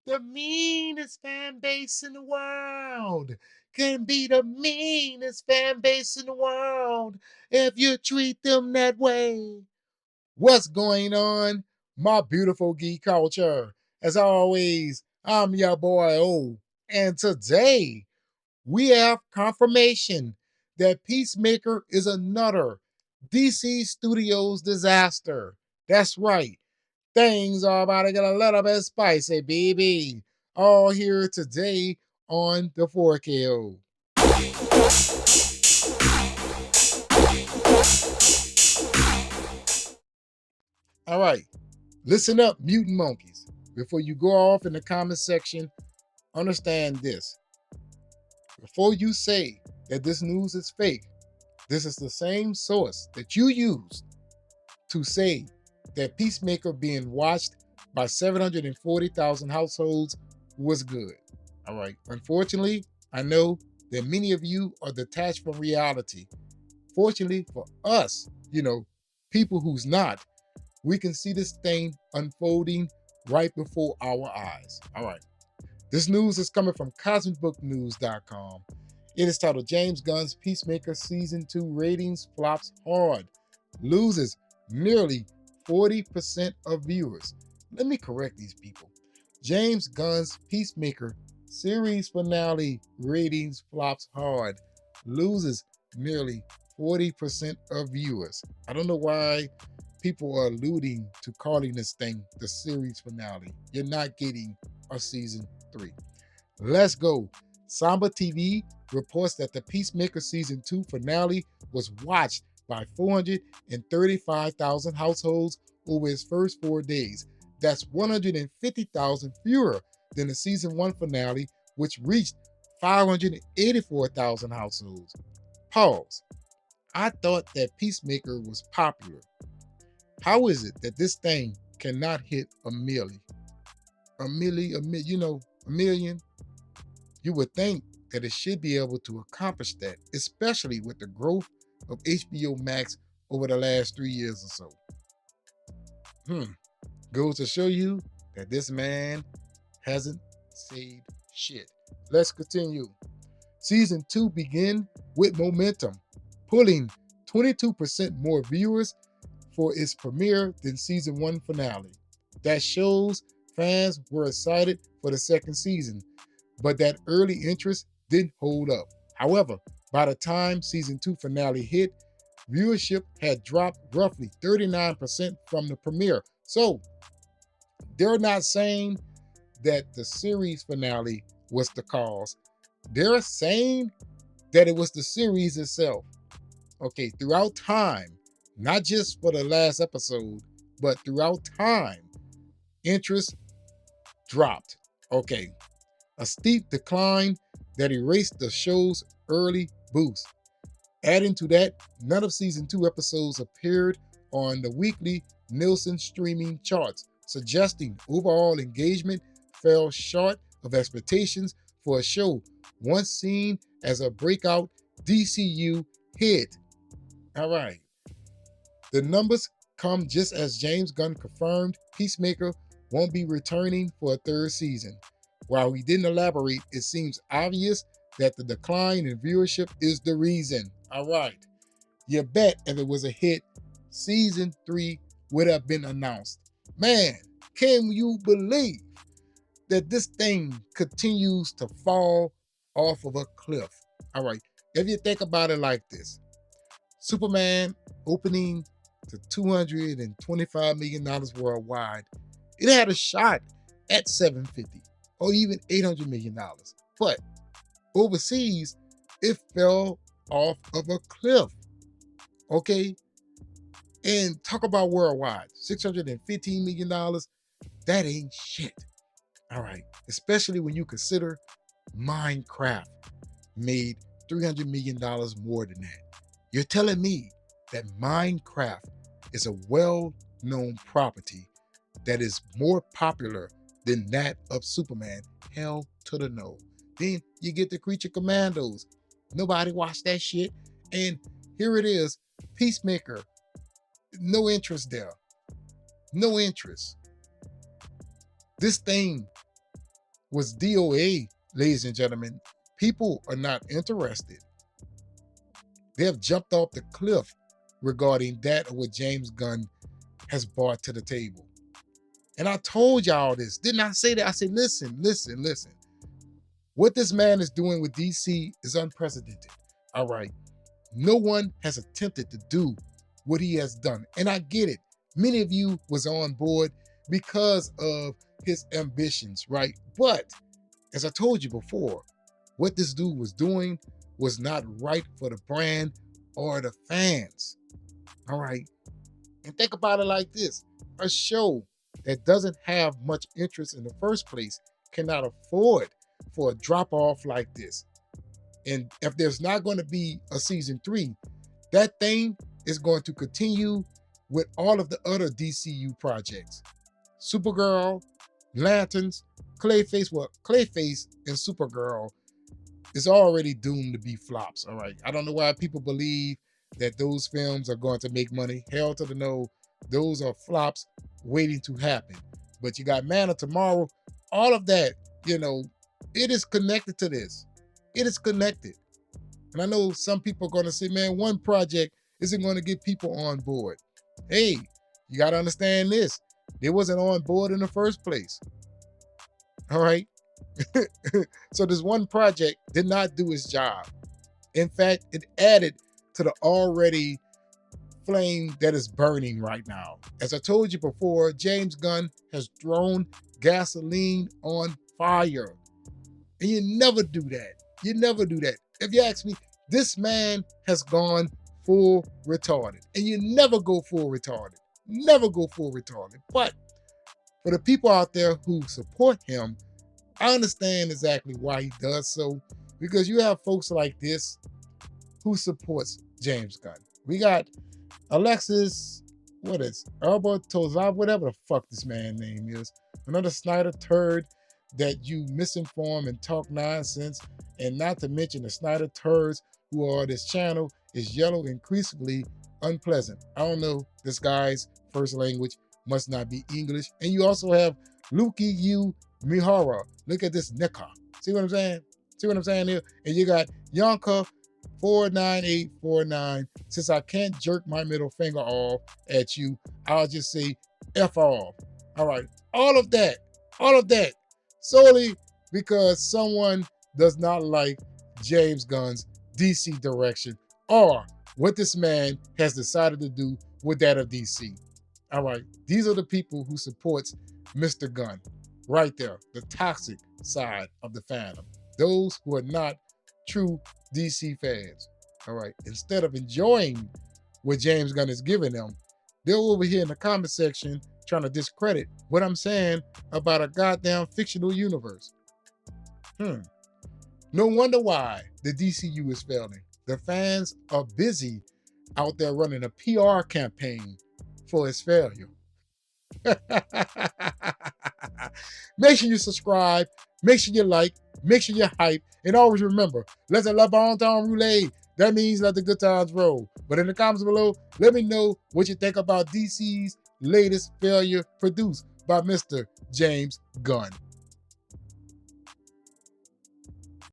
The meanest fan base in the world can be the meanest fan base in the world if you treat them that way. What's going on, my beautiful geek culture? As always, I'm your boy O, and today we have confirmation that Peacemaker is another DC Studios disaster. That's right. Things are about to get a little bit spicy, baby. All here today on the 4KO. All right, listen up, mutant monkeys. Before you go off in the comment section, understand this. Before you say that this news is fake, this is the same source that you used to say that Peacemaker being watched by 740,000 households was good. All right. Unfortunately, I know that many of you are detached from reality. Fortunately for us, people who's not, we can see this thing unfolding right before our eyes. All right. This news is coming from cosmicbooknews.com. It is titled James Gunn's Peacemaker Season 2 ratings flops hard, loses nearly 40% of viewers. Let me correct these people. James Gunn's Peacemaker series finale ratings flops hard, loses nearly 40% of viewers. I don't know why people are alluding to calling this thing the series finale. You're not getting a season 3. Let's go. Samba TV reports that the Peacemaker Season 2 finale was watched by 435,000 households over its first 4 days. That's 150,000 fewer than the Season 1 finale, which reached 584,000 households. Pause. I thought that Peacemaker was popular. How is it that this thing cannot hit a million? A million? You would think that it should be able to accomplish that, especially with the growth of HBO Max over the last 3 years or so. Goes to show you that this man hasn't saved shit. Let's continue. Season 2 begin with momentum, pulling 22% more viewers for its premiere than Season 1 finale. That shows fans were excited for the second season, but that early interest didn't hold up. However, by the time Season 2 finale hit, viewership had dropped roughly 39% from the premiere. So, they're not saying that the series finale was the cause. They're saying that it was the series itself. Okay, throughout time, not just for the last episode, but throughout time, interest dropped. Okay, a steep decline that erased the show's early boost. Adding to that, none of Season 2 episodes appeared on the weekly Nielsen streaming charts, suggesting overall engagement fell short of expectations for a show once seen as a breakout DCU hit. All right. The numbers come just as James Gunn confirmed Peacemaker won't be returning for a third season. While he didn't elaborate, it seems obvious that the decline in viewership is the reason. All right. You bet if it was a hit, Season 3 would have been announced. Man, can you believe that this thing continues to fall off of a cliff? All right. If you think about it like this, Superman opening to $225 million worldwide, it had a shot at 750 or even $800 million. But overseas, it fell off of a cliff. Okay? And talk about worldwide, $615 million, that ain't shit. All right. Especially when you consider Minecraft made $300 million more than that. You're telling me that Minecraft is a well-known property that is more popular than that of Superman? Hell to the no. Then you get the Creature Commandos. Nobody watched that shit. And here it is, Peacemaker. No interest there. No interest. This thing was DOA, ladies and gentlemen. People are not interested. They have jumped off the cliff regarding that of what James Gunn has brought to the table. And I told y'all this. Didn't I say that? I said, listen, listen, listen. What this man is doing with DC is unprecedented. All right. No one has attempted to do what he has done. And I get it. Many of you was on board because of his ambitions, right? But as I told you before, what this dude was doing was not right for the brand or the fans. All right. And think about it like this. A show that doesn't have much interest in the first place cannot afford for a drop-off like this. And if there's not going to be a season 3, that thing is going to continue with all of the other DCU projects. Supergirl, Lanterns, Clayface. Well, Clayface and Supergirl is already doomed to be flops, all right? I don't know why people believe that those films are going to make money. Hell to the no. Those are flops waiting to happen. But you got Man of Tomorrow. All of that, you know, it is connected to this. It is connected. And I know some people are going to say, man, one project isn't going to get people on board. Hey, you got to understand this. They wasn't on board in the first place. All right? So this one project did not do its job. In fact, it added to the already flame that is burning right now. As I told you before, James Gunn has thrown gasoline on fire. And you never do that. You never do that. If you ask me, this man has gone full retarded. And you never go full retarded. Never go full retarded. But for the people out there who support him, I understand exactly why he does so. Because you have folks like this who supports James Gunn. We got Alexis, what is Tozab, whatever the fuck this man's name is. Another Snyder turd that you misinform and talk nonsense. And not to mention the Snyder turds who are this channel is yellow increasingly unpleasant. I don't know, this guy's first language must not be English. And you also have Luki Yu Mihara. Look at this Nika. See what I'm saying? See what I'm saying here? And you got Yonka 49849. Since I can't jerk my middle finger off at you, I'll just say F off. All right. All of that solely because someone does not like James Gunn's DC direction or what this man has decided to do with that of DC. All right. These are the people who supports Mr. Gunn. Right there. The toxic side of the fandom. Those who are not true DC fans. All right. Instead of enjoying what James Gunn is giving them, they're over here in the comment section trying to discredit what I'm saying about a goddamn fictional universe. No wonder why the DCU is failing. The fans are busy out there running a PR campaign for its failure. Make sure you subscribe, make sure you like, make sure you hype, and always remember, let the bon temps roulette. That means let the good times roll. But in the comments below, let me know what you think about DC's latest failure produced by Mr. James Gunn.